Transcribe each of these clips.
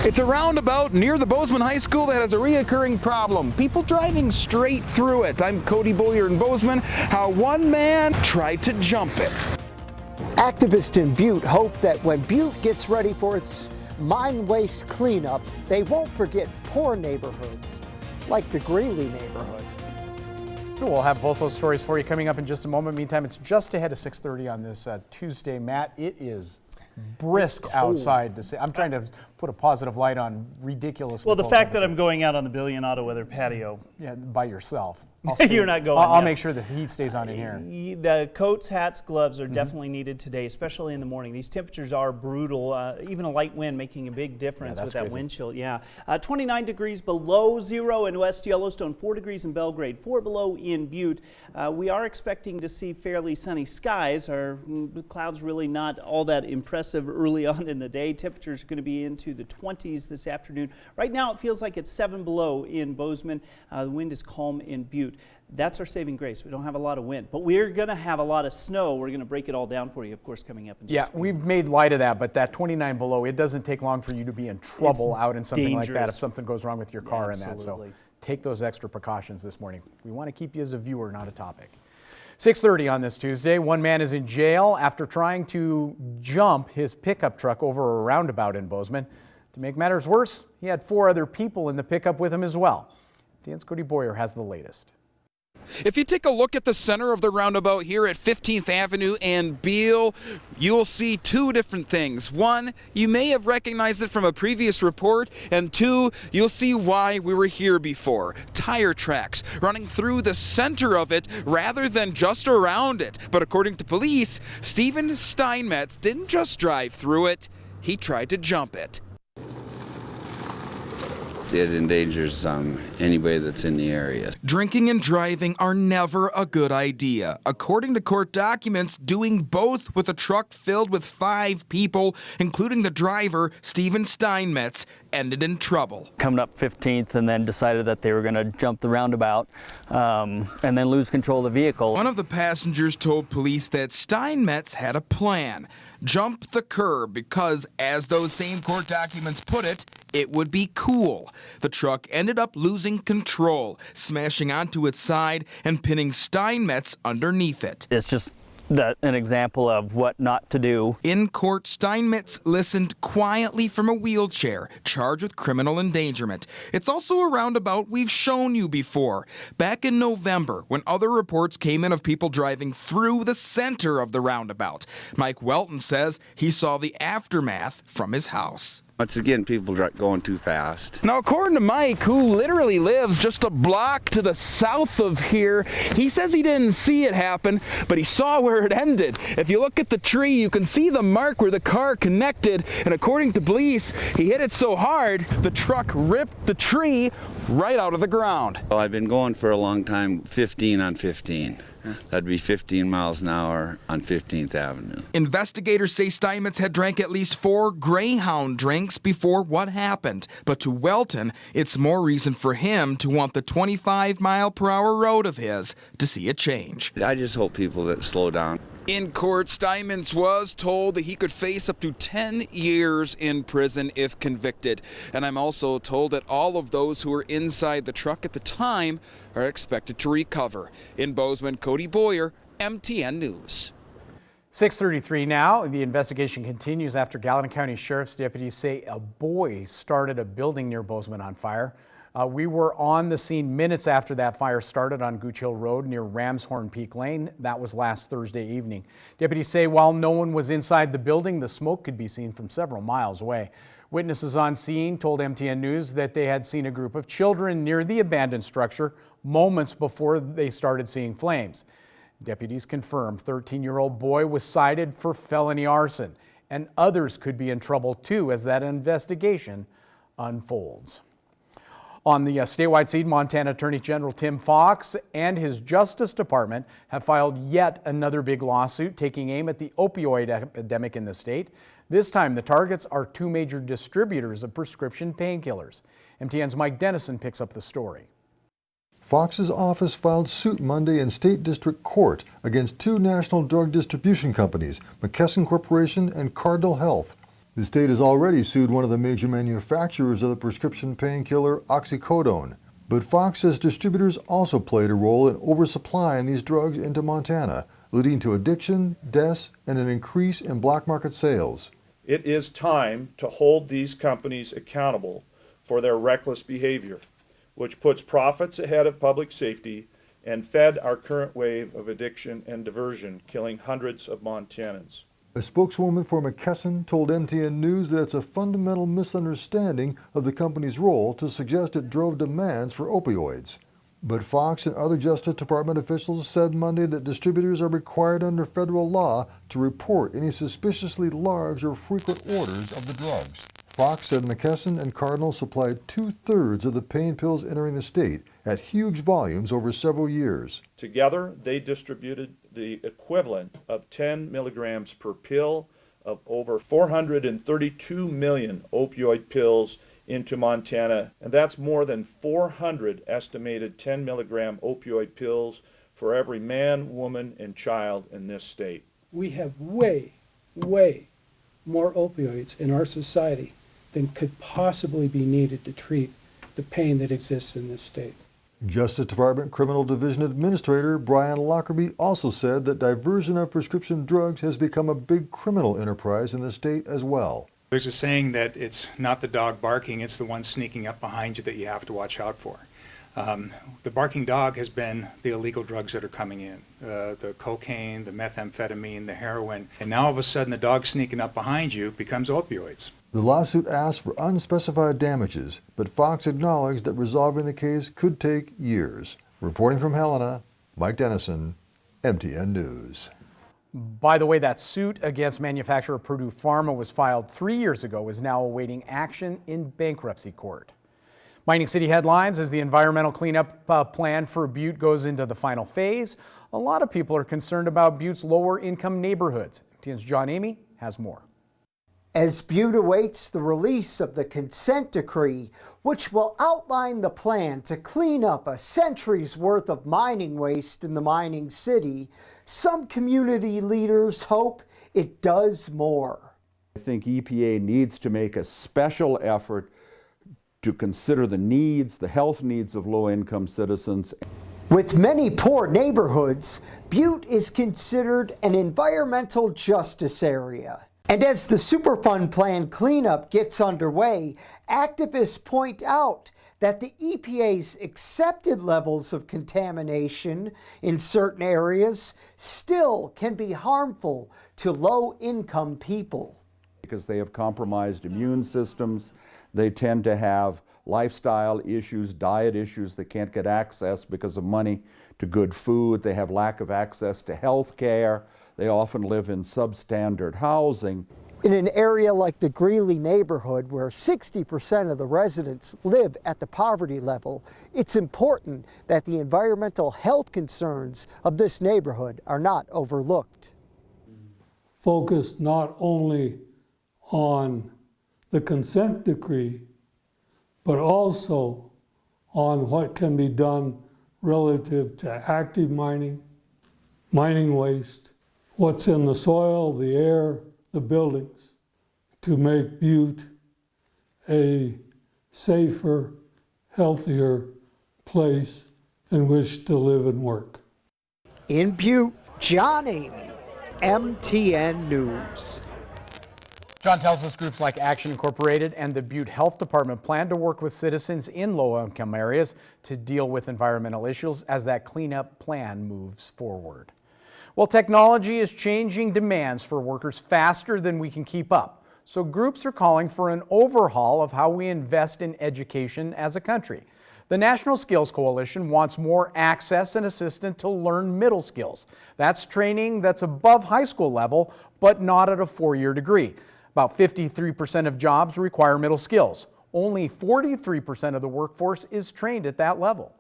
It's a roundabout near the Bozeman High School that has a reoccurring problem. People driving straight through it. I'm Cody Boyer in Bozeman. How one man tried to jump it. Activists in Butte hope that when Butte gets ready for its mine waste cleanup, they won't forget poor neighborhoods like the Greeley neighborhood. We'll have both those stories for you coming up in just a moment. Meantime, it's just ahead of 6:30 on this Tuesday. Matt, it is brisk outside to say. I'm trying to put a positive light on ridiculous. Well, the fact that I'm going out on the Billion Auto Weather patio. Yeah, by yourself. You're not going. I'll make sure the heat stays on in here. The coats, hats, gloves are definitely needed today, especially in the morning. These temperatures are brutal. Even a light wind making a big difference with that wind chill. Yeah, 29 degrees below zero in West Yellowstone, 4 degrees in Belgrade, 4 below in Butte. We are expecting to see fairly sunny skies. Our clouds really not all that impressive early on in the day. Temperatures are going to be into the 20s this afternoon. Right now it feels like it's 7 below in Bozeman. The wind is calm in Butte. That's our saving grace. We don't have a lot of wind, but we're going to have a lot of snow. We're going to break it all down for you, of course, coming up in just a few we've minutes. made light of that, but that 29 below, it doesn't take long for you to be in trouble out in something like that if something goes wrong with your car and that. So take those extra precautions this morning. We want to keep you as a viewer, not a topic. 6:30 on this Tuesday. One man is in jail after trying to jump his pickup truck over a roundabout in Bozeman. To make matters worse, he had 4 other people in the pickup with him as well. Dan's Cody Boyer has the latest. If you take a look at the center of the roundabout here at 15th Avenue and Beale, you'll see 2 different things. 1, you may have recognized it from a previous report, and 2, you'll see why we were here before. Tire tracks running through the center of it rather than just around it. But according to police, Stephen Steinmetz didn't just drive through it, he tried to jump it. It endangers anybody that's in the area. Drinking and driving are never a good idea. According to court documents, doing both with a truck filled with 5 people, including the driver, Stephen Steinmetz, ended in trouble. Coming up 15th and then decided that they were going to jump the roundabout and then lose control of the vehicle. One of the passengers told police that Steinmetz had a plan. Jump the curb because, as those same court documents put it, it would be cool. The truck ended up losing control, smashing onto its side and pinning Steinmetz underneath it. It's just an example of what not to do. In court, Steinmetz listened quietly from a wheelchair, charged with criminal endangerment. It's also a roundabout we've shown you before. Back in November, when other reports came in of people driving through the center of the roundabout. Mike Welton says he saw the aftermath from his house. Once again, people going too fast. Now, according to Mike, who literally lives just a block to the south of here, he says he didn't see it happen, but he saw where it ended. If you look at the tree, you can see the mark where the car connected, and according to police, he hit it so hard, the truck ripped the tree right out of the ground. Well, I've been going for a long time, 15 on 15. That'd be 15 miles an hour on 15th Avenue. Investigators say Steinmetz had drank at least 4 Greyhound drinks before what happened. But to Welton, it's more reason for him to want the 25-mile-per-hour road of his to see a change. I just hope people that slow down. In court, Steinmetz was told that he could face up to 10 years in prison if convicted. And I'm also told that all of those who were inside the truck at the time are expected to recover. In Bozeman, Cody Boyer, MTN News. 6:33 now. The investigation continues after Gallatin County Sheriff's deputies say a boy started a building near Bozeman on fire. We were on the scene minutes after that fire started on Gooch Hill Road near Ramshorn Peak Lane. That was last Thursday evening. Deputies say while no one was inside the building, the smoke could be seen from several miles away. Witnesses on scene told MTN News that they had seen a group of children near the abandoned structure moments before they started seeing flames. Deputies confirmed 13-year-old boy was cited for felony arson, and others could be in trouble too as that investigation unfolds. On the statewide scene, Montana Attorney General Tim Fox and his Justice Department have filed yet another big lawsuit taking aim at the opioid epidemic in the state. This time, the targets are 2 major distributors of prescription painkillers. MTN's Mike Dennison picks up the story. Fox's office filed suit Monday in state district court against 2 national drug distribution companies, McKesson Corporation and Cardinal Health. The state has already sued one of the major manufacturers of the prescription painkiller oxycodone. But Fox says distributors also played a role in oversupplying these drugs into Montana, leading to addiction, deaths, and an increase in black market sales. It is time to hold these companies accountable for their reckless behavior, which puts profits ahead of public safety and fed our current wave of addiction and diversion, killing hundreds of Montanans. A spokeswoman for McKesson told MTN News that it's a fundamental misunderstanding of the company's role to suggest it drove demands for opioids. But Fox and other Justice Department officials said Monday that distributors are required under federal law to report any suspiciously large or frequent orders of the drugs. Fox said McKesson and Cardinal supplied 2/3 of the pain pills entering the state at huge volumes over several years. Together, they distributed the equivalent of 10 milligrams per pill of over 432 million opioid pills into Montana, and that's more than 400 estimated 10 milligram opioid pills for every man, woman, and child in this state. We have way more opioids in our society than could possibly be needed to treat the pain that exists in this state. Justice Department Criminal Division Administrator Brian Lockerbie also said that diversion of prescription drugs has become a big criminal enterprise in the state as well. There's a saying that it's not the dog barking, it's the one sneaking up behind you that you have to watch out for. The barking dog has been the illegal drugs that are coming in, the cocaine, the methamphetamine, the heroin, and now all of a sudden the dog sneaking up behind you becomes opioids. The lawsuit asked for unspecified damages, but Fox acknowledged that resolving the case could take years. Reporting from Helena, Mike Dennison, MTN News. By the way, that suit against manufacturer Purdue Pharma was filed 3 years ago, is now awaiting action in bankruptcy court. Mining City headlines as the environmental cleanup plan for Butte goes into the final phase. A lot of people are concerned about Butte's lower income neighborhoods. MTN's John Amy has more. As Butte awaits the release of the consent decree, which will outline the plan to clean up a century's worth of mining waste in the mining city, some community leaders hope it does more. I think EPA needs to make a special effort to consider the needs, the health needs of low-income citizens. With many poor neighborhoods, Butte is considered an environmental justice area. And as the Superfund plan cleanup gets underway, activists point out that the EPA's accepted levels of contamination in certain areas still can be harmful to low-income people. Because they have compromised immune systems, they tend to have lifestyle issues, diet issues, they can't get access because of money to good food, they have lack of access to health care. They often live in substandard housing. In an area like the Greeley neighborhood, where 60% of the residents live at the poverty level, it's important that the environmental health concerns of this neighborhood are not overlooked. Focus not only on the consent decree, but also on what can be done relative to active mining, mining waste, what's in the soil, the air, the buildings, to make Butte a safer, healthier place in which to live and work. In Butte, John Amy, MTN News. John tells us groups like Action Incorporated and the Butte Health Department plan to work with citizens in low-income areas to deal with environmental issues as that cleanup plan moves forward. Well, technology is changing demands for workers faster than we can keep up. So groups are calling for an overhaul of how we invest in education as a country. The National Skills Coalition wants more access and assistance to learn middle skills. That's training that's above high school level, but not at a 4-year degree. About 53% of jobs require middle skills. Only 43% of the workforce is trained at that level.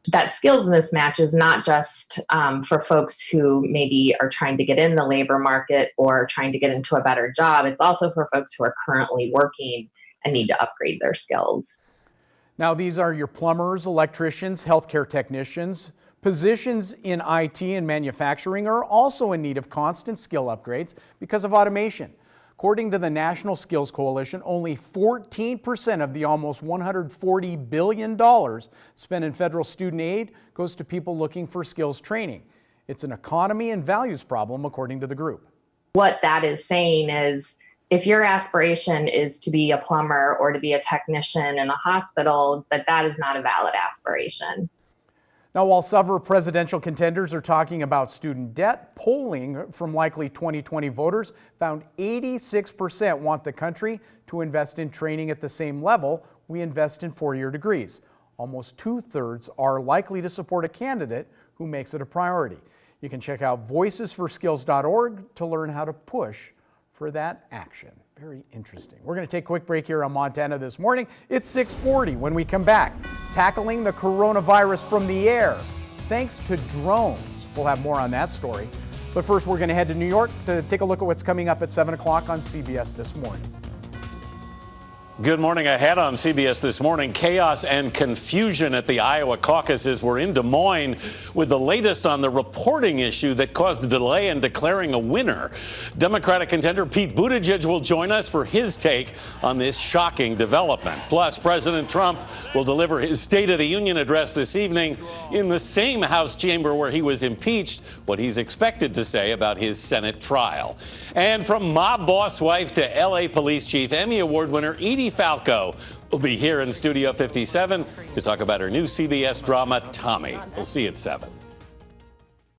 That skills mismatch is not just for folks who maybe are trying to get in the labor market or trying to get into a better job. It's also for folks who are currently working and need to upgrade their skills. Now, these are your plumbers, electricians, healthcare technicians. Positions in IT and manufacturing are also in need of constant skill upgrades because of automation. According to the National Skills Coalition, only 14% of the almost $140 billion spent in federal student aid goes to people looking for skills training. It's an economy and values problem, according to the group. What that is saying is, if your aspiration is to be a plumber or to be a technician in a hospital, that is not a valid aspiration. Now, while several presidential contenders are talking about student debt, polling from likely 2020 voters found 86% want the country to invest in training at the same level we invest in four-year degrees. Almost 2/3 are likely to support a candidate who makes it a priority. You can check out voicesforskills.org to learn how to push for that action. Very interesting. We're going to take a quick break here on Montana This Morning. It's 6:40. When we come back, tackling the coronavirus from the air thanks to drones. We'll have more on that story. But first, we're going to head to New York to take a look at what's coming up at 7 o'clock on CBS This Morning. Good morning. Ahead on CBS This Morning, chaos and confusion at the Iowa caucuses. We're in Des Moines with the latest on the reporting issue that caused a delay in declaring a winner. Democratic contender Pete Buttigieg will join us for his take on this shocking development. Plus, President Trump will deliver his State of the Union address this evening in the same House chamber where he was impeached, what he's expected to say about his Senate trial. And from mob boss wife to L.A. police chief, Emmy Award winner Edie Falco will be here in Studio 57 to talk about her new CBS drama, Tommy. We'll see you at 7.